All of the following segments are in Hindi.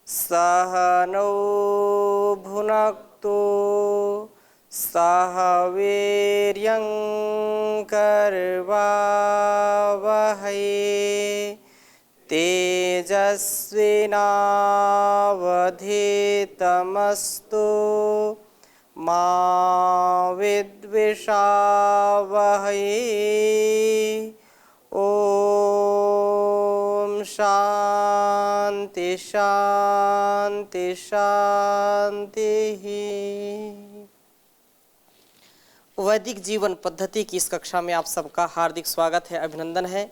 सह नौ भुनक्तु सह वीर्यं करवावहै तेजस्विनावधीतमस्तु मा विद्विषावहै। ओम शांति शांति शांति। वैदिक जीवन पद्धति की इस कक्षा में आप सबका हार्दिक स्वागत है, अभिनंदन है।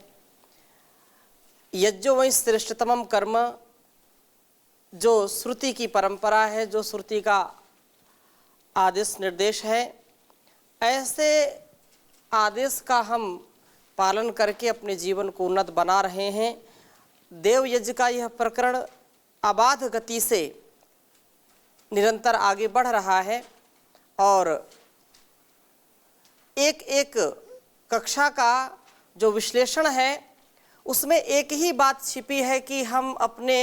यज्ञो वही श्रेष्ठतमम कर्म, जो श्रुति की परंपरा है, जो श्रुति का आदेश निर्देश है, ऐसे आदेश का हम पालन करके अपने जीवन को उन्नत बना रहे हैं। देव यज्ञ का यह प्रकरण अबाध गति से निरंतर आगे बढ़ रहा है और एक एक कक्षा का जो विश्लेषण है उसमें एक ही बात छिपी है कि हम अपने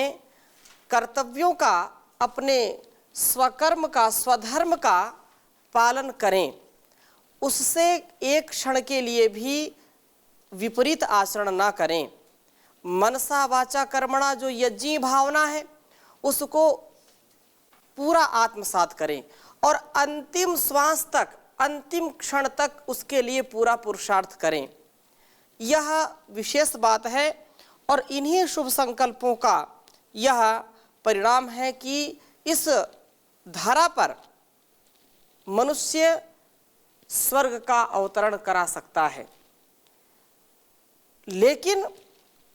कर्तव्यों का, अपने स्वकर्म का, स्वधर्म का पालन करें, उससे एक क्षण के लिए भी विपरीत आचरण ना करें। मनसा वाचा कर्मणा, जो यज्ञी भावना है उसको पूरा आत्मसात करें और अंतिम श्वास तक, अंतिम क्षण तक उसके लिए पूरा पुरुषार्थ करें। यह विशेष बात है और इन्हीं शुभ संकल्पों का यह परिणाम है कि इस धरा पर मनुष्य स्वर्ग का अवतरण करा सकता है। लेकिन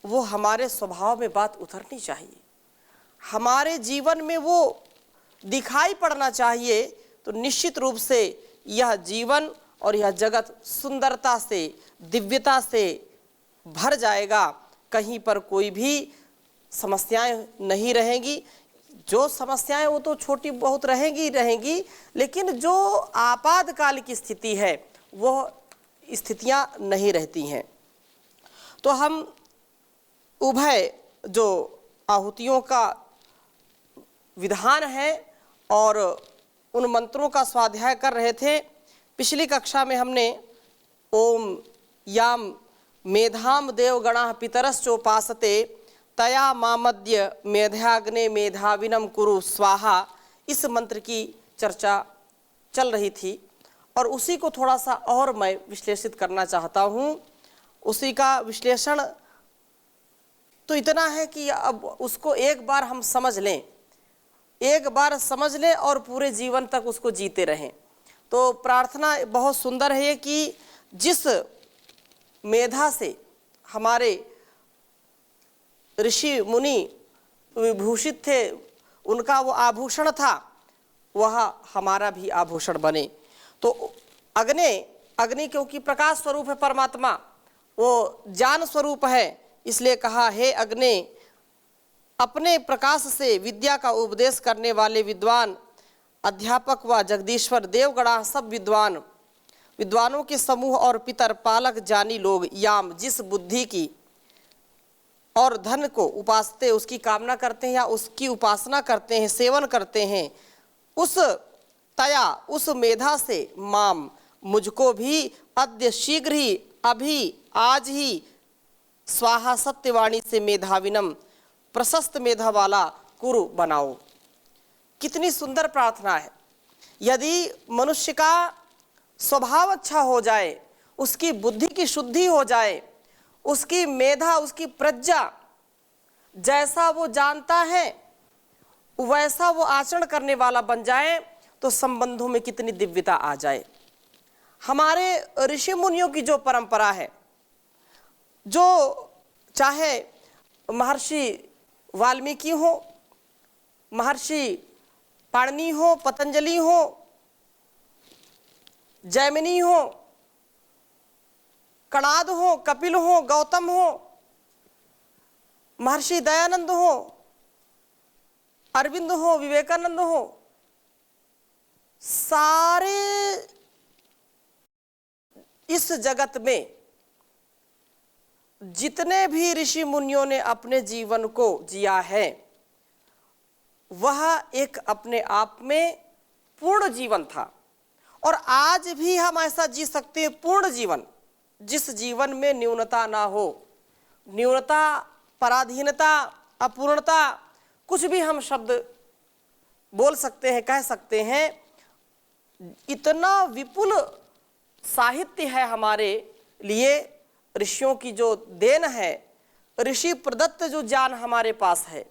वो हमारे स्वभाव में बात उतरनी चाहिए, हमारे जीवन में वो दिखाई पड़ना चाहिए। तो निश्चित रूप से यह जीवन और यह जगत सुंदरता से, दिव्यता से भर जाएगा। कहीं पर कोई भी समस्याएं नहीं रहेंगी। जो समस्याएं वो तो छोटी बहुत रहेंगी, लेकिन जो आपातकाल की स्थिति है वो स्थितियां नहीं रहती हैं। तो हम उभय जो आहुतियों का विधान है और उन मंत्रों का स्वाध्याय कर रहे थे। पिछली कक्षा में हमने ओम याम मेधाम देवगणा पितरश्चोपासते तया मामद्य मेधाग्ने मेधाविनम कुरु स्वाहा, इस मंत्र की चर्चा चल रही थी और उसी को थोड़ा सा और मैं विश्लेषित करना चाहता हूँ। उसी का विश्लेषण तो इतना है कि अब उसको एक बार हम समझ लें, एक बार समझ लें और पूरे जीवन तक उसको जीते रहें। तो प्रार्थना बहुत सुंदर है कि जिस मेधा से हमारे ऋषि मुनि विभूषित थे, उनका वो आभूषण था, वह हमारा भी आभूषण बने। तो अग्नि क्योंकि प्रकाश स्वरूप है परमात्मा, वो ज्ञान स्वरूप है, इसलिए कहा हे अग्नि, अपने प्रकाश से विद्या का उपदेश करने वाले विद्वान, अध्यापक व जगदीश्वर, देवगणा सब विद्वानों के समूह और पितर पालक जानी लोग, याम जिस बुद्धि की और धन को उपासते, उसकी कामना करते हैं या उसकी उपासना करते हैं, सेवन करते हैं, उस तया, उस मेधा से माम, मुझको भी अद्य शीघ्र ही, अभी आज ही, स्वाहा सत्यवाणी से मेधाविनम, प्रशस्त मेधा वाला कुरु बनाओ। कितनी सुंदर प्रार्थना है। यदि मनुष्य का स्वभाव अच्छा हो जाए, उसकी बुद्धि की शुद्धि हो जाए, उसकी मेधा, उसकी प्रज्ञा, जैसा वो जानता है वैसा वो आचरण करने वाला बन जाए, तो संबंधों में कितनी दिव्यता आ जाए। हमारे ऋषि मुनियों की जो परंपरा है, जो चाहे महर्षि वाल्मीकि हो, महर्षि पाणिनि हो, पतंजलि हो, जैमिनी हो, कणाद हो, कपिल हो, गौतम हो, महर्षि दयानंद हो, अरविंद हो, विवेकानंद हो, सारे इस जगत में जितने भी ऋषि मुनियों ने अपने जीवन को जिया है, वह एक अपने आप में पूर्ण जीवन था। और आज भी हम ऐसा जी सकते हैं पूर्ण जीवन, जिस जीवन में न्यूनता ना हो। न्यूनता, पराधीनता, अपूर्णता, कुछ भी हम शब्द बोल सकते हैं, कह सकते हैं। इतना विपुल साहित्य है हमारे लिए, ऋषियों की जो देन है, ऋषि प्रदत्त जो ज्ञान हमारे पास है,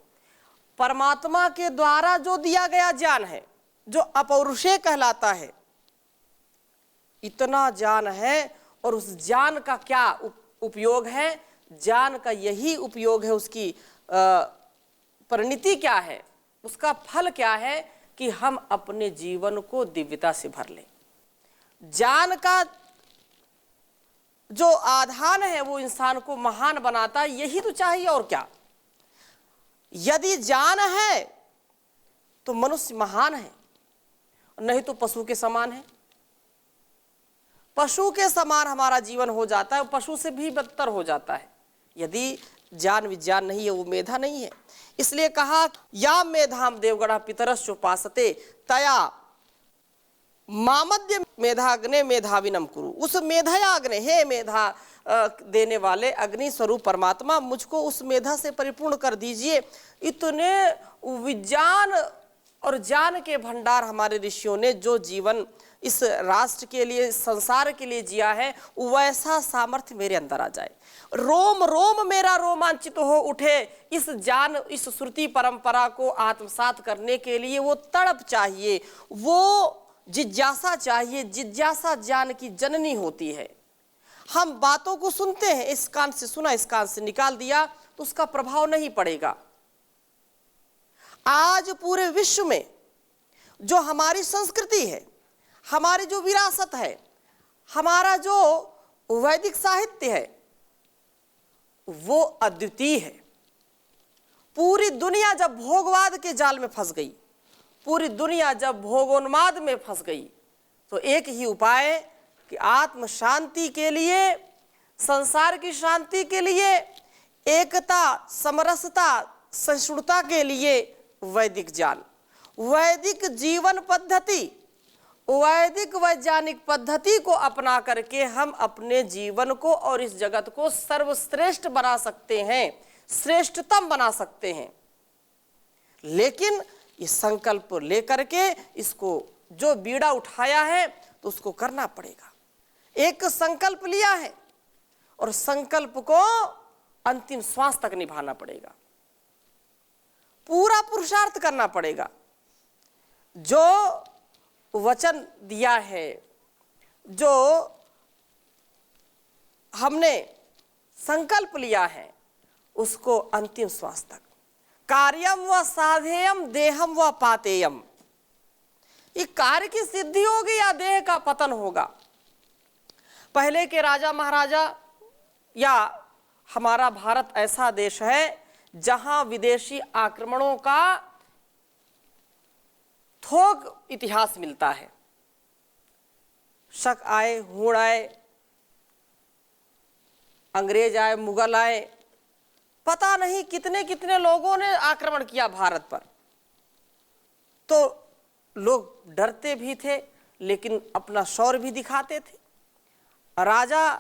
परमात्मा के द्वारा जो दिया गया ज्ञान है, जो अपौरुषेय कहलाता है, इतना ज्ञान है। और उस ज्ञान का क्या उपयोग है? ज्ञान का यही उपयोग है, उसकी परिणति क्या है, उसका फल क्या है कि हम अपने जीवन को दिव्यता से भर लें। ज्ञान का जो आधान है वो इंसान को महान बनाता है, यही तो चाहिए और क्या। यदि ज्ञान है तो मनुष्य महान है, नहीं तो पशु के समान है। पशु के समान हमारा जीवन हो जाता है, पशु से भी बदतर हो जाता है यदि ज्ञान विज्ञान नहीं है, वो मेधा नहीं है। इसलिए कहा या मेधाम देवगणा पितरश्चोपासते तया मामद्य मेधाग्ने मेधाविनम कुरु। उस मेधाग्ने, हे मेधा देने वाले अग्नि स्वरूप परमात्मा, मुझको उस मेधा से परिपूर्ण कर दीजिए। इतने विज्ञान और ज्ञान के भंडार हमारे ऋषियों ने जो जीवन इस राष्ट्र के लिए, संसार के लिए जिया है, वैसा सामर्थ्य मेरे अंदर आ जाए। रोम रोम मेरा रोमांचित हो उठे इस ज्ञान, इस श्रुति परंपरा को आत्मसात करने के लिए। वो तड़प चाहिए, वो जिज्ञासा चाहिए। जिज्ञासा ज्ञान की जननी होती है। हम बातों को सुनते हैं, इस कान से सुना, इस कान से निकाल दिया, तो उसका प्रभाव नहीं पड़ेगा। आज पूरे विश्व में जो हमारी संस्कृति है, हमारी जो विरासत है, हमारा जो वैदिक साहित्य है, वो अद्वितीय है। पूरी दुनिया जब भोगवाद के जाल में फंस गई, पूरी दुनिया जब भोगोन्माद में फंस गई, तो एक ही उपाय कि आत्म शांति के लिए, संसार की शांति के लिए, एकता, समरसता, सहिष्णुता के लिए वैदिक ज्ञान, वैदिक जीवन पद्धति, वैदिक वैज्ञानिक पद्धति को अपना करके हम अपने जीवन को और इस जगत को सर्वश्रेष्ठ बना सकते हैं, श्रेष्ठतम बना सकते हैं। लेकिन ये संकल्प लेकर के इसको जो बीड़ा उठाया है तो उसको करना पड़ेगा। एक संकल्प लिया है और संकल्प को अंतिम श्वास तक निभाना पड़ेगा, पूरा पुरुषार्थ करना पड़ेगा। जो वचन दिया है, जो हमने संकल्प लिया है, उसको अंतिम श्वास तक। कार्यम व साधेयम देहम व पातेयम। ये कार्य की सिद्धि होगी या देह का पतन होगा। पहले के राजा महाराजा या हमारा भारत ऐसा देश है जहां विदेशी आक्रमणों का थोक इतिहास मिलता है। शक आए, हूण आए, अंग्रेज आए, मुगल आए, पता नहीं कितने कितने लोगों ने आक्रमण किया भारत पर। तो लोग डरते भी थे लेकिन अपना शौर्य भी दिखाते थे। राजा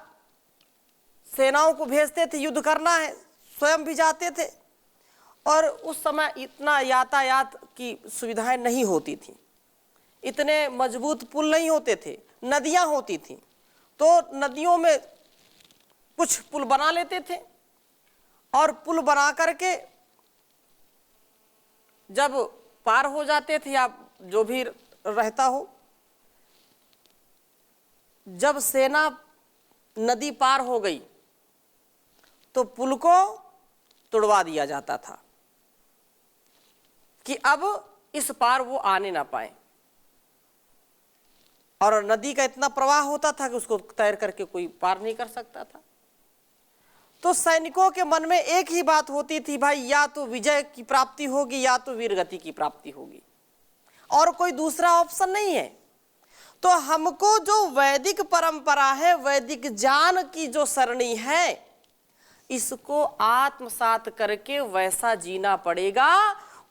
सेनाओं को भेजते थे, युद्ध करना है, स्वयं भी जाते थे। और उस समय इतना यातायात की सुविधाएं नहीं होती थी, इतने मजबूत पुल नहीं होते थे, नदियां होती थी। तो नदियों में कुछ पुल बना लेते थे और पुल बना करके जब पार हो जाते थे या जो भी रहता हो, जब सेना नदी पार हो गई तो पुल को तोड़वा दिया जाता था कि अब इस पार वो आने ना पाए। और नदी का इतना प्रवाह होता था कि उसको तैर करके कोई पार नहीं कर सकता था। तो सैनिकों के मन में एक ही बात होती थी, भाई या तो विजय की प्राप्ति होगी या तो वीरगति की प्राप्ति होगी, और कोई दूसरा ऑप्शन नहीं है। तो हमको जो वैदिक परंपरा है, वैदिक ज्ञान की जो सरणी है, इसको आत्मसात करके वैसा जीना पड़ेगा।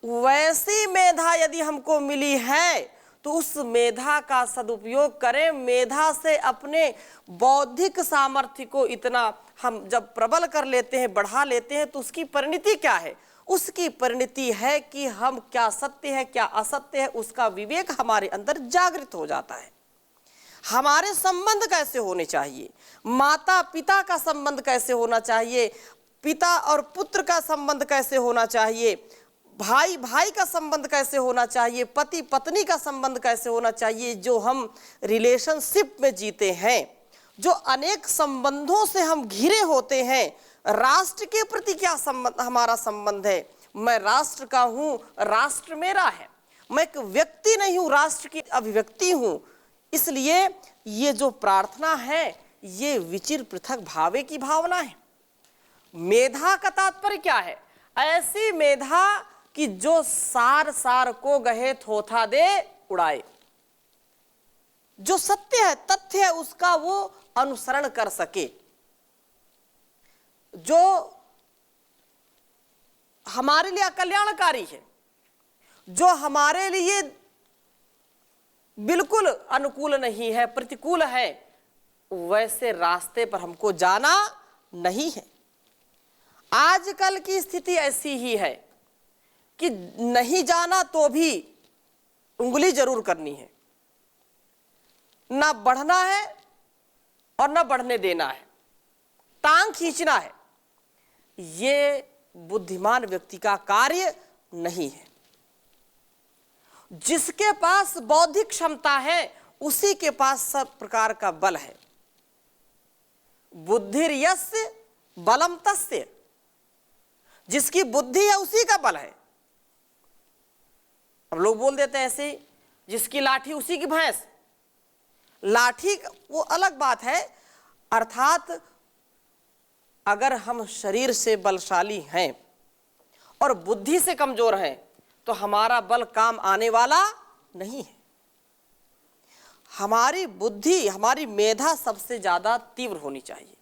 वैसी मेधा यदि हमको मिली है तो उस मेधा का सदुपयोग करें। मेधा से अपने बौद्धिक सामर्थ्य को इतना हम जब प्रबल कर लेते हैं, बढ़ा लेते हैं, तो उसकी परिणति क्या है? उसकी परिणति है कि हम क्या सत्य है क्या असत्य है उसका विवेक हमारे अंदर जागृत हो जाता है। हमारे संबंध कैसे होने चाहिए, माता पिता का संबंध कैसे होना चाहिए, पिता और पुत्र का संबंध कैसे होना चाहिए, भाई भाई का संबंध कैसे होना चाहिए, पति पत्नी का संबंध कैसे होना चाहिए, जो हम रिलेशनशिप में जीते हैं, जो अनेक संबंधों से हम घिरे होते हैं। राष्ट्र के प्रति क्या संबंध हमारा संबंध है? मैं राष्ट्र का हूं, राष्ट्र मेरा है। मैं एक व्यक्ति नहीं हूं, राष्ट्र की अभिव्यक्ति हूं। इसलिए ये जो प्रार्थना है ये विचिर पृथक भावे की भावना है। मेधा का तात्पर्य क्या है? ऐसी मेधा कि जो सार सार को गहे थोथा दे उड़ाए। जो सत्य है, तथ्य है, उसका वो अनुसरण कर सके। जो हमारे लिए कल्याणकारी है, जो हमारे लिए बिल्कुल अनुकूल नहीं है, प्रतिकूल है, वैसे रास्ते पर हमको जाना नहीं है। आजकल की स्थिति ऐसी ही है कि नहीं जाना तो भी उंगली जरूर करनी है, ना बढ़ना है और ना बढ़ने देना है, टांग खींचना है। ये बुद्धिमान व्यक्ति का कार्य नहीं है। जिसके पास बौद्धिक क्षमता है उसी के पास सब प्रकार का बल है। बुद्धिर्यस्य बलम तस्य, जिसकी बुद्धि है उसी का बल है। हम लोग बोल देते हैं ऐसे, जिसकी लाठी उसी की भैंस। लाठी वो अलग बात है, अर्थात अगर हम शरीर से बलशाली हैं और बुद्धि से कमजोर हैं तो हमारा बल काम आने वाला नहीं है। हमारी बुद्धि, हमारी मेधा सबसे ज्यादा तीव्र होनी चाहिए।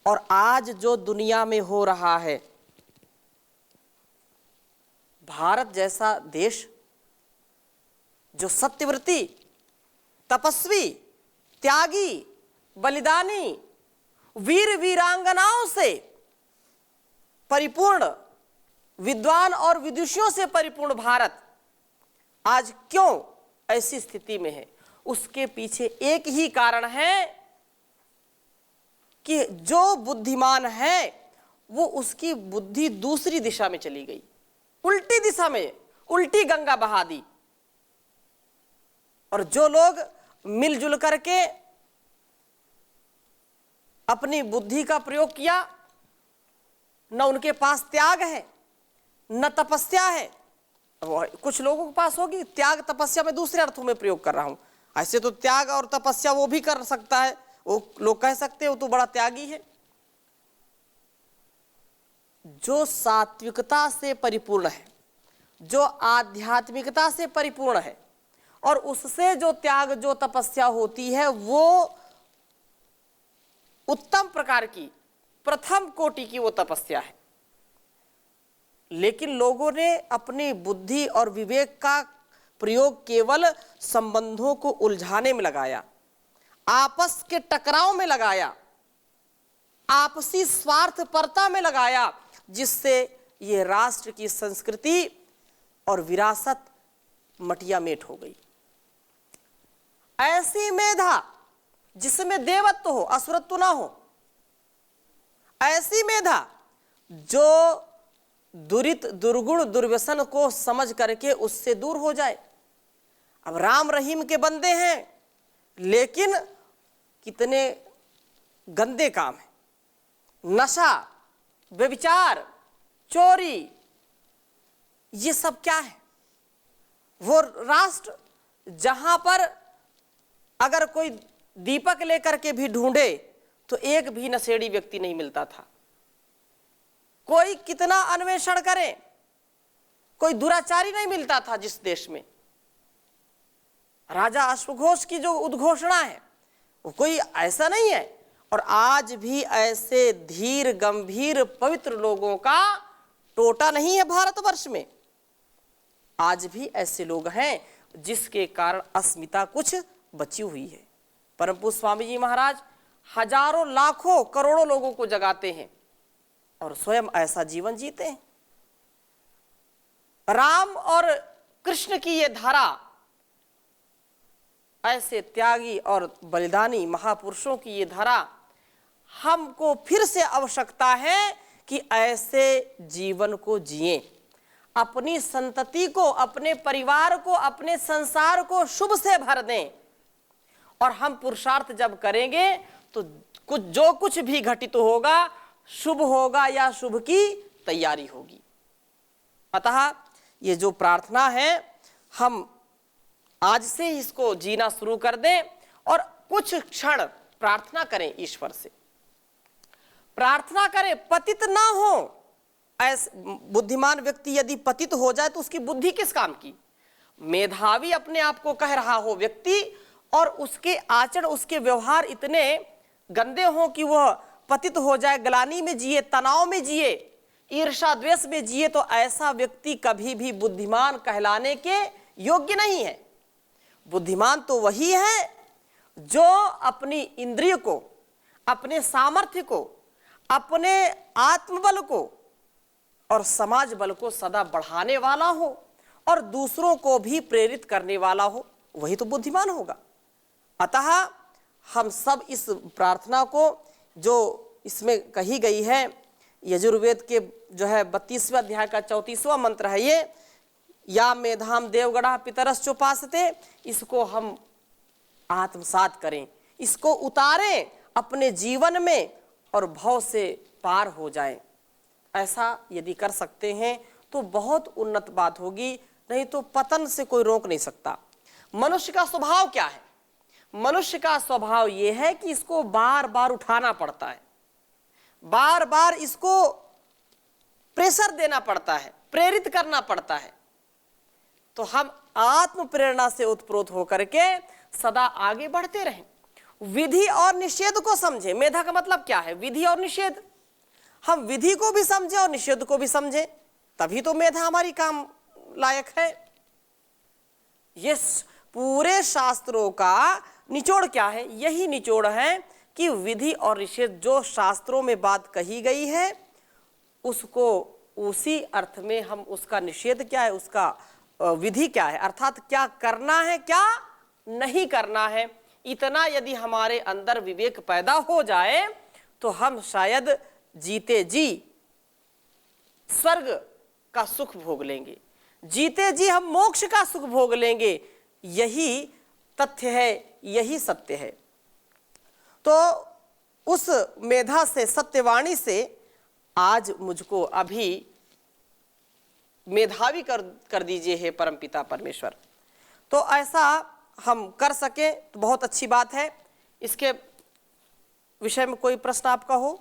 और आज जो दुनिया में हो रहा है, भारत जैसा देश जो सत्यव्रती, तपस्वी, त्यागी, बलिदानी, वीर वीरांगनाओं से परिपूर्ण, विद्वान और विदुषियों से परिपूर्ण भारत आज क्यों ऐसी स्थिति में है? उसके पीछे एक ही कारण है कि जो बुद्धिमान है वो उसकी बुद्धि दूसरी दिशा में चली गई, उल्टी दिशा में, उल्टी गंगा बहा दी। और जो लोग मिलजुल करके अपनी बुद्धि का प्रयोग किया, न उनके पास त्याग है न तपस्या है। कुछ लोगों के पास होगी त्याग तपस्या, में दूसरे अर्थों में प्रयोग कर रहा हूं। ऐसे तो त्याग और तपस्या वो भी कर सकता है, वो लोग कह सकते हैं वो तो बड़ा त्यागी है। जो सात्विकता से परिपूर्ण है, जो आध्यात्मिकता से परिपूर्ण है और उससे जो त्याग, जो तपस्या होती है, वो उत्तम प्रकार की, प्रथम कोटि की वो तपस्या है। लेकिन लोगों ने अपनी बुद्धि और विवेक का प्रयोग केवल संबंधों को उलझाने में लगाया, आपस के टकराव में लगाया, आपसी स्वार्थपरता में लगाया, जिससे ये राष्ट्र की संस्कृति और विरासत मटिया मेट हो गई। ऐसी मेधा जिसमें देवत्व हो, असुरत्व ना हो, ऐसी मेधा जो दुरित दुर्गुण दुर्व्यसन को समझ करके उससे दूर हो जाए। अब राम रहीम के बंदे हैं, लेकिन कितने गंदे काम है, नशा, व्यभिचार, चोरी, ये सब क्या है? वो राष्ट्र जहां पर अगर कोई दीपक लेकर के भी ढूंढे तो एक भी नशेड़ी व्यक्ति नहीं मिलता था। कोई कितना अन्वेषण करे, कोई दुराचारी नहीं मिलता था जिस देश में। राजा अश्वघोष की जो उद्घोषणा है वो कोई ऐसा नहीं है। और आज भी ऐसे धीर गंभीर पवित्र लोगों का टोटा नहीं है भारतवर्ष में। आज भी ऐसे लोग हैं जिसके कारण अस्मिता कुछ बची हुई है। परम पूज्य स्वामी जी महाराज हजारों लाखों करोड़ों लोगों को जगाते हैं और स्वयं ऐसा जीवन जीते हैं। राम और कृष्ण की ये धारा, ऐसे त्यागी और बलिदानी महापुरुषों की ये धारा, हमको फिर से आवश्यकता है कि ऐसे जीवन को जिएं, अपनी संतति को, अपने परिवार को, अपने संसार को शुभ से भर दें। और हम पुरुषार्थ जब करेंगे तो जो कुछ भी घटित होगा शुभ होगा या शुभ की तैयारी होगी। अतः ये जो प्रार्थना है हम आज से इसको जीना शुरू कर दें और कुछ क्षण प्रार्थना करें, ईश्वर से प्रार्थना करें, पतित ना हो। ऐसे बुद्धिमान व्यक्ति यदि पतित हो जाए तो उसकी बुद्धि किस काम की। मेधावी अपने आप को कह रहा हो व्यक्ति और उसके आचरण, उसके व्यवहार इतने गंदे हों कि वह पतित हो जाए, ग्लानि में जिए, तनाव में जिए, ईर्षा द्वेष में जिए, तो ऐसा व्यक्ति कभी भी बुद्धिमान कहलाने के योग्य नहीं है। बुद्धिमान तो वही है जो अपनी इंद्रिय को, अपने सामर्थ्य को, अपने आत्मबल को और समाज बल को सदा बढ़ाने वाला हो और दूसरों को भी प्रेरित करने वाला हो, वही तो बुद्धिमान होगा। अतः हम सब इस प्रार्थना को जो इसमें कही गई है, यजुर्वेद के जो है 32वें अध्याय का 34वां मंत्र है ये, या मेधाम देवगणा पितरश्चोपासते, इसको हम आत्मसात करें, इसको उतारें अपने जीवन में और भव से पार हो जाएं। ऐसा यदि कर सकते हैं तो बहुत उन्नत बात होगी, नहीं तो पतन से कोई रोक नहीं सकता। मनुष्य का स्वभाव क्या है? मनुष्य का स्वभाव यह है कि इसको बार बार उठाना पड़ता है, बार बार इसको प्रेशर देना पड़ता है, प्रेरित करना पड़ता है। तो हम आत्म प्रेरणा से उत्प्रोत होकर के सदा आगे बढ़ते रहें। विधि और निषेध को समझें। मेधा का मतलब क्या है? विधि और निषेध। हम विधि को भी समझें और निषेध को भी समझें, तभी तो मेधा हमारी काम लायक है। ये पूरे शास्त्रों का निचोड़ क्या है? यही निचोड़ है कि विधि और निषेध, जो शास्त्रों में बात कही गई है उसको उसी अर्थ में हम, उसका निषेध क्या है, उसका विधि क्या है, अर्थात क्या करना है, क्या नहीं करना है, इतना यदि हमारे अंदर विवेक पैदा हो जाए तो हम शायद जीते जी स्वर्ग का सुख भोग लेंगे, जीते जी हम मोक्ष का सुख भोग लेंगे। यही तथ्य है, यही सत्य है। तो उस मेधा से, सत्यवाणी से आज मुझको अभी मेधावी कर दीजिए हे परमपिता परमेश्वर। तो ऐसा हम कर सके तो बहुत अच्छी बात है। इसके विषय में कोई प्रश्न आपका हो,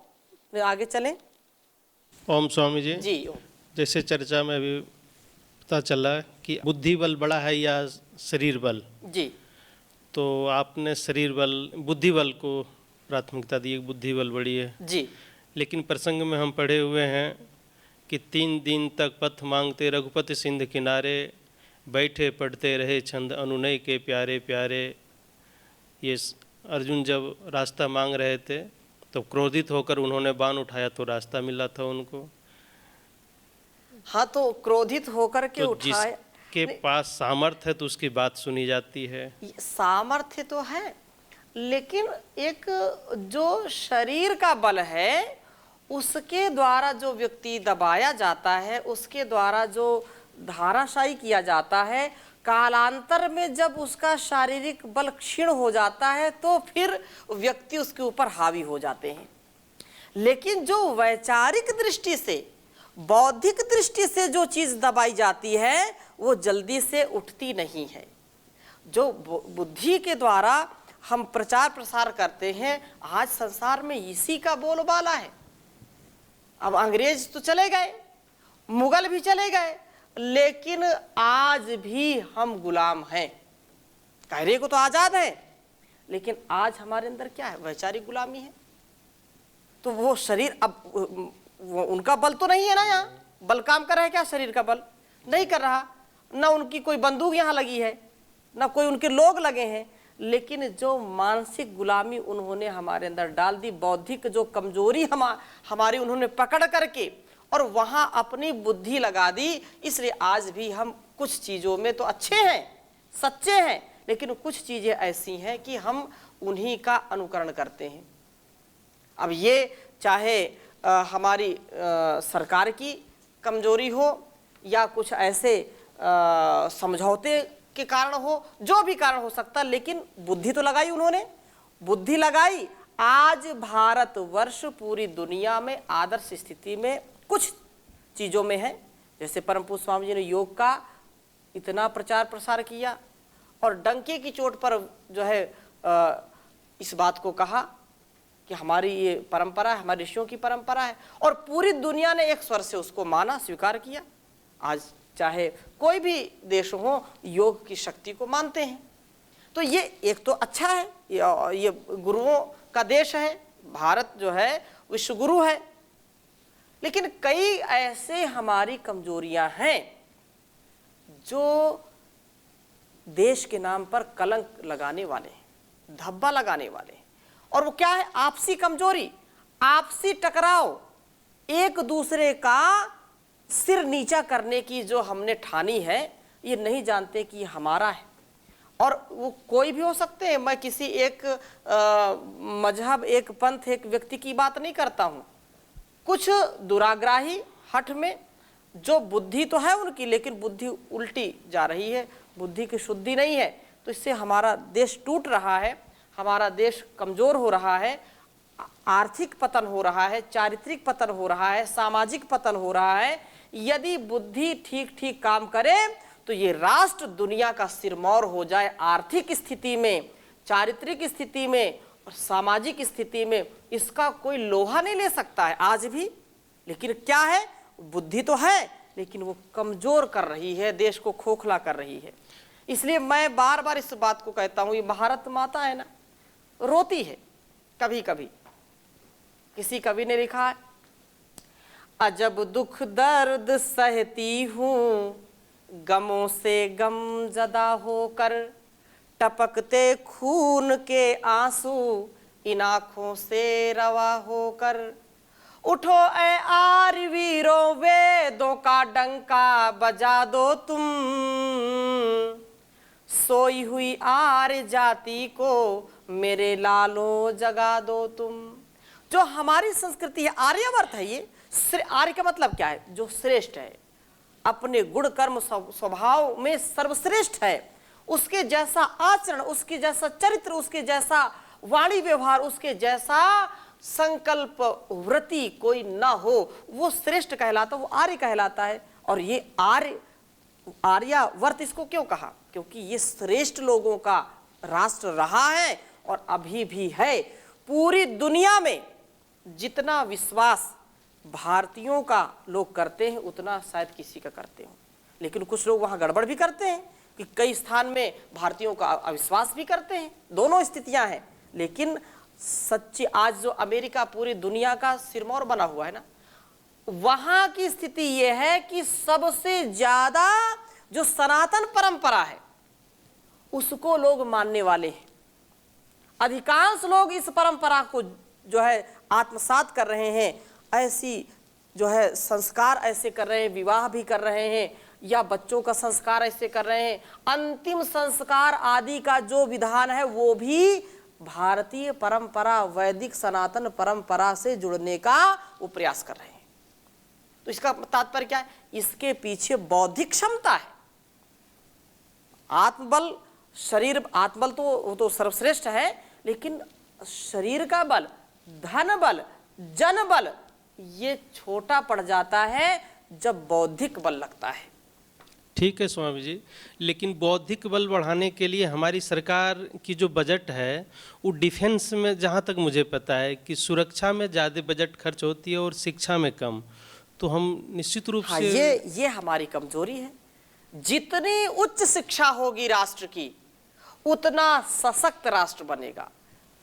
आगे चलें। ओम स्वामी जी। जी। जैसे चर्चा में अभी पता चला कि बुद्धि बल बड़ा है या शरीर बल। जी। तो आपने शरीर बल, बुद्धि बल को प्राथमिकता दी, बुद्धि बल बड़ी है। जी। लेकिन प्रसंग में हम पढ़े हुए हैं कि 3 दिन तक पथ मांगते रघुपति सिंध किनारे, बैठे पढ़ते रहे छंद अनुनय के प्यारे प्यारे। ये अर्जुन जब रास्ता मांग रहे थे तो क्रोधित होकर उन्होंने बाण उठाया तो रास्ता मिला था उनको। हाँ, तो क्रोधित होकर के तो उठाए, जिसके पास सामर्थ्य है तो उसकी बात सुनी जाती है। सामर्थ्य तो है, लेकिन एक जो शरीर का बल है उसके द्वारा जो व्यक्ति दबाया जाता है, उसके द्वारा जो धाराशायी किया जाता है, कालांतर में जब उसका शारीरिक बल क्षीण हो जाता है तो फिर व्यक्ति उसके ऊपर हावी हो जाते हैं। लेकिन जो वैचारिक दृष्टि से, बौद्धिक दृष्टि से जो चीज दबाई जाती है वो जल्दी से उठती नहीं है। जो बुद्धि के द्वारा हम प्रचार प्रसार करते हैं, आज संसार में इसी का बोलबाला है। अब अंग्रेज तो चले गए, मुगल भी चले गए, लेकिन आज भी हम गुलाम हैं। कहने को तो आजाद है, लेकिन आज हमारे अंदर क्या है? वैचारिक गुलामी है। तो वो शरीर, अब वो उनका बल तो नहीं है ना, यहाँ बल काम कर रहा है क्या? शरीर का बल नहीं कर रहा, न उनकी कोई बंदूक यहाँ लगी है, न कोई उनके लोग लगे हैं, लेकिन जो मानसिक गुलामी उन्होंने हमारे अंदर डाल दी, बौद्धिक जो कमजोरी हमारी उन्होंने पकड़ करके और वहाँ अपनी बुद्धि लगा दी, इसलिए आज भी हम कुछ चीज़ों में तो अच्छे हैं, सच्चे हैं, लेकिन कुछ चीज़ें ऐसी हैं कि हम उन्हीं का अनुकरण करते हैं। अब ये चाहे हमारी सरकार की कमजोरी हो या कुछ ऐसे समझौते के कारण हो, जो भी कारण हो सकता, लेकिन बुद्धि तो लगाई उन्होंने, बुद्धि लगाई। आज भारतवर्ष पूरी दुनिया में आदर्श स्थिति में कुछ चीज़ों में है, जैसे परम पूज्य स्वामी जी ने योग का इतना प्रचार प्रसार किया और डंके की चोट पर जो है इस बात को कहा कि हमारी ये परंपरा है, हमारे ऋषियों की परंपरा है, और पूरी दुनिया ने एक स्वर से उसको माना, स्वीकार किया। आज चाहे कोई भी देश हो, योग की शक्ति को मानते हैं। तो ये एक तो अच्छा है, ये गुरुओं का देश है, भारत जो है विश्व गुरु है। लेकिन कई ऐसे हमारी कमजोरियां हैं जो देश के नाम पर कलंक लगाने वाले, धब्बा लगाने वाले। और वो क्या है? आपसी कमजोरी, आपसी टकराव, एक दूसरे का सिर नीचा करने की जो हमने ठानी है, ये नहीं जानते कि ये हमारा है। और वो कोई भी हो सकते हैं, मैं किसी एक मजहब, एक पंथ, एक व्यक्ति की बात नहीं करता हूँ। कुछ दुराग्राही हठ में जो बुद्धि तो है उनकी, लेकिन बुद्धि उल्टी जा रही है, बुद्धि की शुद्धि नहीं है, तो इससे हमारा देश टूट रहा है, हमारा देश कमजोर हो रहा है, आर्थिक पतन हो रहा है, चारित्रिक पतन हो रहा है, सामाजिक पतन हो रहा है। यदि बुद्धि ठीक ठीक काम करे तो ये राष्ट्र दुनिया का सिरमौर हो जाए, आर्थिक स्थिति में, चारित्रिक स्थिति में और सामाजिक स्थिति में इसका कोई लोहा नहीं ले सकता है आज भी। लेकिन क्या है? बुद्धि तो है, लेकिन वो कमजोर कर रही है, देश को खोखला कर रही है। इसलिए मैं बार बार इस बात को कहता हूं, ये भारत माता है ना, रोती है कभी कभी। किसी कवि ने लिखा है, अजब दुख दर्द सहती हूँ, गमों से गम जदा होकर, टपकते खून के आंसू इन आंखों से रवा होकर। उठो ऐ आर वीरों, वेदों का डंका बजा दो तुम, सोई हुई आर्य जाति को मेरे लालो जगा दो तुम। जो हमारी संस्कृति है, आर्यावर्त है ये। आर्य का मतलब क्या है? जो श्रेष्ठ है, अपने गुण कर्म स्वभाव में सर्वश्रेष्ठ है, उसके जैसा आचरण, उसके जैसा चरित्र, उसके जैसा वाणी व्यवहार, उसके जैसा संकल्प वृत्ति कोई ना हो, वो श्रेष्ठ कहलाता, वो आर्य कहलाता है। और ये आर्यावर्त इसको क्यों कहा? क्योंकि ये श्रेष्ठ लोगों का राष्ट्र रहा है और अभी भी है। पूरी दुनिया में जितना विश्वास भारतीयों का लोग करते हैं, उतना शायद किसी का करते हो। लेकिन कुछ लोग वहाँ गड़बड़ भी करते हैं कि कई स्थान में भारतीयों का अविश्वास भी करते हैं। दोनों स्थितियां हैं। लेकिन सच्ची आज जो अमेरिका पूरी दुनिया का सिरमौर बना हुआ है ना, वहाँ की स्थिति यह है कि सबसे ज्यादा जो सनातन परंपरा है उसको लोग मानने वाले हैं। अधिकांश लोग इस परंपरा को जो है आत्मसात कर रहे हैं, ऐसी जो है संस्कार ऐसे कर रहे हैं, विवाह भी कर रहे हैं या बच्चों का संस्कार ऐसे कर रहे हैं। अंतिम संस्कार आदि का जो विधान है वो भी भारतीय परंपरा, वैदिक सनातन परंपरा से जुड़ने का वो प्रयास कर रहे हैं। तो इसका तात्पर्य क्या है? इसके पीछे बौद्धिक क्षमता है, आत्मबल, शरीर, आत्मबल तो वो तो सर्वश्रेष्ठ है, लेकिन शरीर का बल, धन बल, जन बल ये छोटा पड़ जाता है जब बौद्धिक बल लगता है। ठीक है स्वामी जी, लेकिन बौद्धिक बल बढ़ाने के लिए हमारी सरकार की जो बजट है वो डिफेंस में, जहाँ तक मुझे पता है कि सुरक्षा में ज़्यादा बजट खर्च होती है और शिक्षा में कम। तो हम निश्चित रूप से ये हमारी कमजोरी है। जितनी उच्च शिक्षा होगी राष्ट्र की, उतना सशक्त राष्ट्र बनेगा।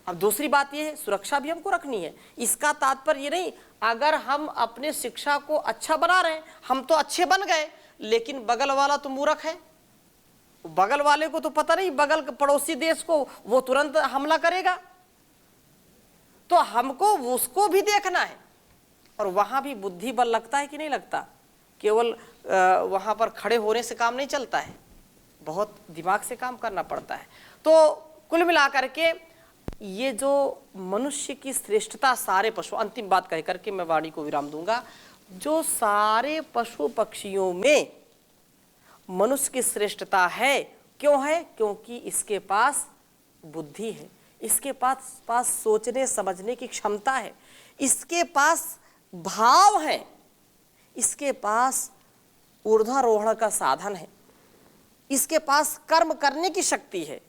अब दूसरी बात यह है, सुरक्षा भी हमको रखनी है। इसका तात्पर्य ये नहीं, अगर हम अपने शिक्षा को अच्छा बना रहे हैं, हम तो अच्छे बन गए, लेकिन बगल वाला तो मूर्ख है, बगल वाले को तो पता नहीं, बगल पड़ोसी देश को वो तुरंत हमला करेगा। तो हमको उसको भी देखना है, और वहां भी बुद्धि बल लगता है कि नहीं लगता। केवल वहां पर खड़े होने से काम नहीं चलता है, बहुत दिमाग से काम करना पड़ता है। तो कुल मिलाकर के ये जो मनुष्य की श्रेष्ठता सारे पशु, अंतिम बात कह करके मैं वाणी को विराम दूंगा, जो सारे पशु पक्षियों में मनुष्य की श्रेष्ठता है, क्यों है? क्योंकि इसके पास बुद्धि है, इसके पास सोचने समझने की क्षमता है, इसके पास भाव है, इसके पास ऊर्ध्वारोहण का साधन है, इसके पास कर्म करने की शक्ति है,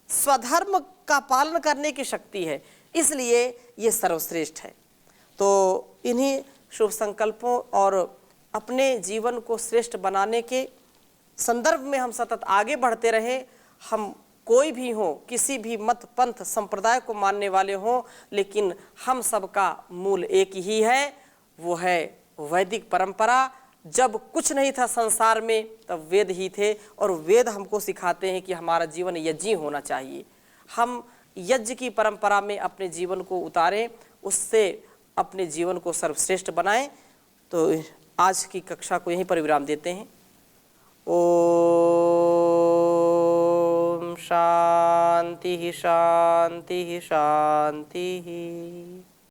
स्वधर्म का पालन करने की शक्ति है, इसलिए ये सर्वश्रेष्ठ है। तो इन्हीं शुभ संकल्पों और अपने जीवन को श्रेष्ठ बनाने के संदर्भ में हम सतत आगे बढ़ते रहें। हम कोई भी हो, किसी भी मत पंथ संप्रदाय को मानने वाले हों, लेकिन हम सबका मूल एक ही है, वो है वैदिक परंपरा। जब कुछ नहीं था संसार में तब वेद ही थे, और वेद हमको सिखाते हैं कि हमारा जीवन यज्ञी होना चाहिए। हम यज्ञ की परंपरा में अपने जीवन को उतारें, उससे अपने जीवन को सर्वश्रेष्ठ बनाएं। तो आज की कक्षा को यहीं पर विराम देते हैं। ओम शांति शांति शांति।